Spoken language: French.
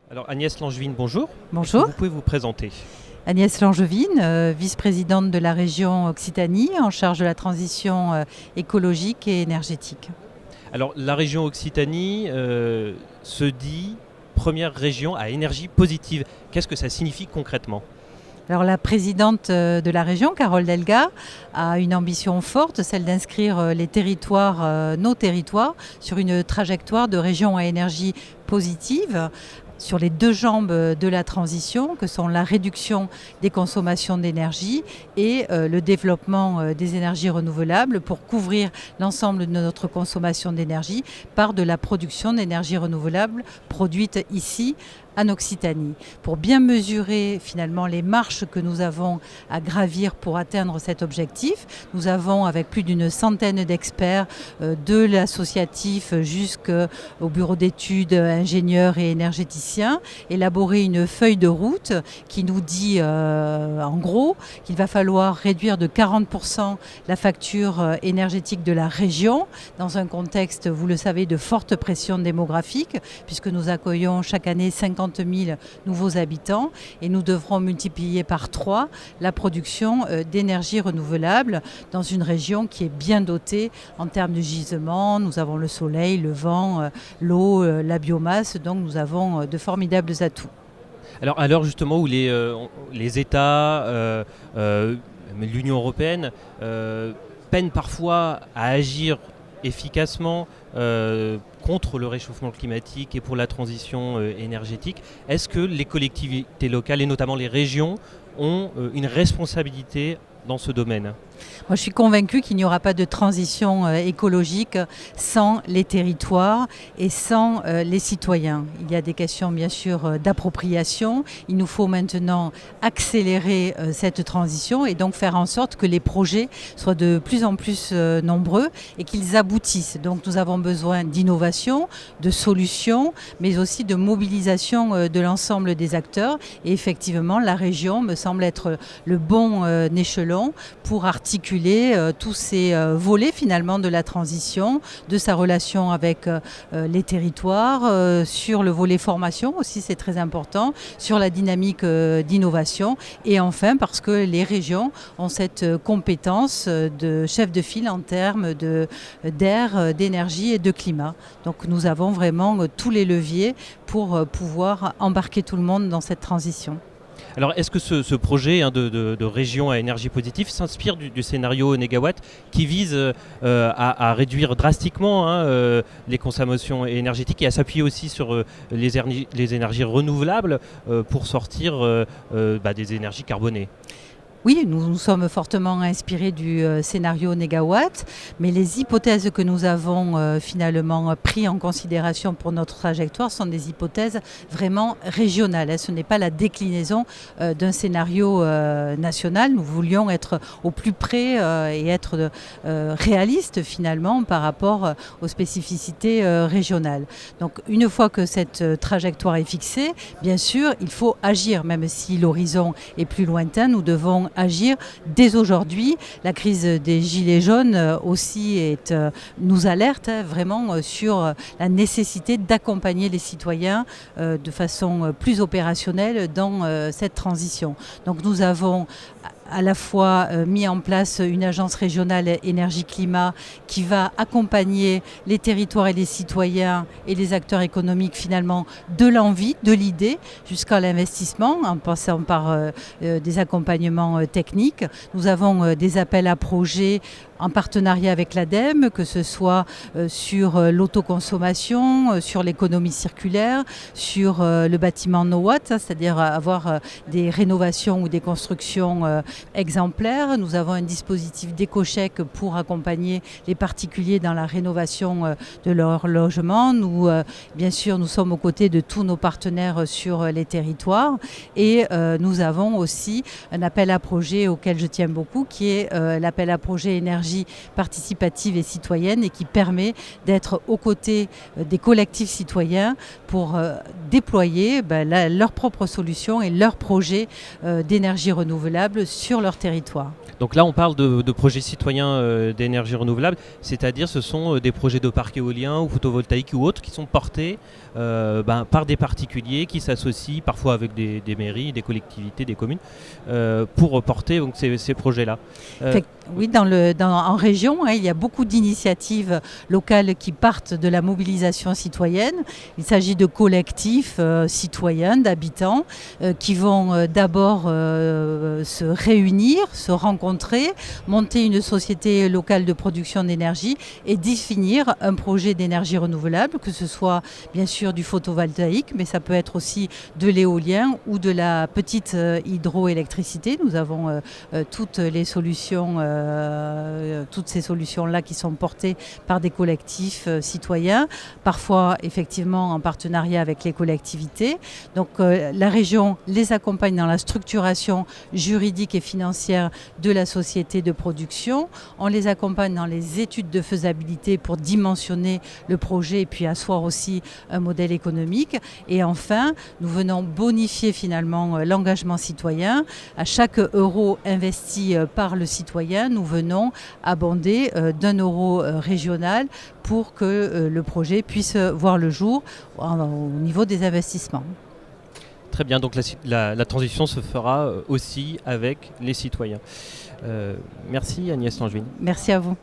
Alors Agnès Langevin, bonjour. Est-ce que Bonjour, vous pouvez vous présenter? Agnès Langevin, vice-présidente de la région Occitanie en charge de la transition écologique et énergétique. Alors la région Occitanie se dit première région à énergie positive. Qu'est-ce que ça signifie concrètement? Alors la présidente de la région, Carole Delga, a une ambition forte, celle d'inscrire les territoires, nos territoires, sur une trajectoire de région à énergie positive sur les deux jambes de la transition, que sont la réduction des consommations d'énergie et le développement des énergies renouvelables pour couvrir l'ensemble de notre consommation d'énergie par de la production d'énergie renouvelable produite ici en Occitanie. Pour bien mesurer finalement les marches que nous avons à gravir pour atteindre cet objectif, nous avons avec plus d'une centaine d'experts de l'associatif jusqu'au bureau d'études, ingénieurs et énergéticiens, élaboré une feuille de route qui nous dit en gros qu'il va falloir réduire de 40% la facture énergétique de la région dans un contexte, vous le savez, de forte pression démographique puisque nous accueillons chaque année 50 000 nouveaux habitants et nous devrons multiplier par 3 la production d'énergie renouvelable dans une région qui est bien dotée en termes de gisements. Nous avons le soleil, le vent, l'eau, la biomasse, donc nous avons de formidables atouts. Alors à l'heure justement où les États, l'Union européenne peinent parfois à agir efficacement contre le réchauffement climatique et pour la transition énergétique, est-ce que les collectivités locales et notamment les régions ont une responsabilité dans ce domaine? Moi, je suis convaincue qu'il n'y aura pas de transition écologique sans les territoires et sans les citoyens. Il y a des questions, bien sûr, d'appropriation. Il nous faut maintenant accélérer cette transition et donc faire en sorte que les projets soient de plus en plus nombreux et qu'ils aboutissent. Donc, nous avons besoin d'innovation, de solutions, mais aussi de mobilisation de l'ensemble des acteurs. Et effectivement, la région me semble être le bon échelon pour articuler tous ces volets finalement de la transition, de sa relation avec les territoires, sur le volet formation aussi c'est très important, sur la dynamique d'innovation et enfin parce que les régions ont cette compétence de chef de file en termes d'air, d'énergie et de climat. Donc nous avons vraiment tous les leviers pour pouvoir embarquer tout le monde dans cette transition. Alors, est-ce que ce projet de région à énergie positive s'inspire du scénario Négawatt qui vise à réduire drastiquement les consommations énergétiques et à s'appuyer aussi sur les énergies renouvelables pour sortir des énergies carbonées? Oui, nous nous sommes fortement inspirés du scénario Négawatt, mais les hypothèses que nous avons finalement prises en considération pour notre trajectoire sont des hypothèses vraiment régionales. Ce n'est pas la déclinaison d'un scénario national. Nous voulions être au plus près et être réalistes finalement par rapport aux spécificités régionales. Donc une fois que cette trajectoire est fixée, bien sûr, il faut agir, même si l'horizon est plus lointain, nous devons agir dès aujourd'hui. La crise des gilets jaunes aussi nous alerte vraiment sur la nécessité d'accompagner les citoyens de façon plus opérationnelle dans cette transition. Donc nous avons à la fois mis en place une agence régionale énergie-climat qui va accompagner les territoires et les citoyens et les acteurs économiques finalement de l'envie, de l'idée jusqu'à l'investissement en passant par des accompagnements techniques. Nous avons des appels à projets en partenariat avec l'ADEME, que ce soit sur l'autoconsommation, sur l'économie circulaire, sur le bâtiment no watt, c'est-à-dire avoir des rénovations ou des constructions exemplaires. Nous avons un dispositif d'éco-chèque pour accompagner les particuliers dans la rénovation de leur logement. Nous, bien sûr, nous sommes aux côtés de tous nos partenaires sur les territoires et nous avons aussi un appel à projet auquel je tiens beaucoup qui est l'appel à projet énergie d'énergie participative et citoyenne et qui permet d'être aux côtés des collectifs citoyens pour déployer leurs propres solutions et leurs projets d'énergie renouvelable sur leur territoire. Donc là, on parle de projets citoyens d'énergie renouvelable, c'est-à-dire ce sont des projets de parcs éoliens ou photovoltaïques ou autres qui sont portés par des particuliers qui s'associent parfois avec des mairies, des collectivités, des communes pour porter donc, ces projets-là. Oui, en région, il y a beaucoup d'initiatives locales qui partent de la mobilisation citoyenne. Il s'agit de collectifs citoyens, d'habitants qui vont d'abord se réunir, se rencontrer, monter une société locale de production d'énergie et définir un projet d'énergie renouvelable, que ce soit bien sûr du photovoltaïque, mais ça peut être aussi de l'éolien ou de la petite hydroélectricité. Nous avons toutes ces solutions-là qui sont portées par des collectifs citoyens, parfois effectivement en partenariat avec les collectivités. Donc la région les accompagne dans la structuration juridique et financière de la société de production. On les accompagne dans les études de faisabilité pour dimensionner le projet et puis asseoir aussi un modèle économique. Et enfin, nous venons bonifier finalement l'engagement citoyen. À chaque euro investi par le citoyen, nous venons abonder d'1 euro régional pour que le projet puisse voir le jour au niveau des investissements. Très bien, donc la transition se fera aussi avec les citoyens. Merci Agnès Langevin. Merci à vous.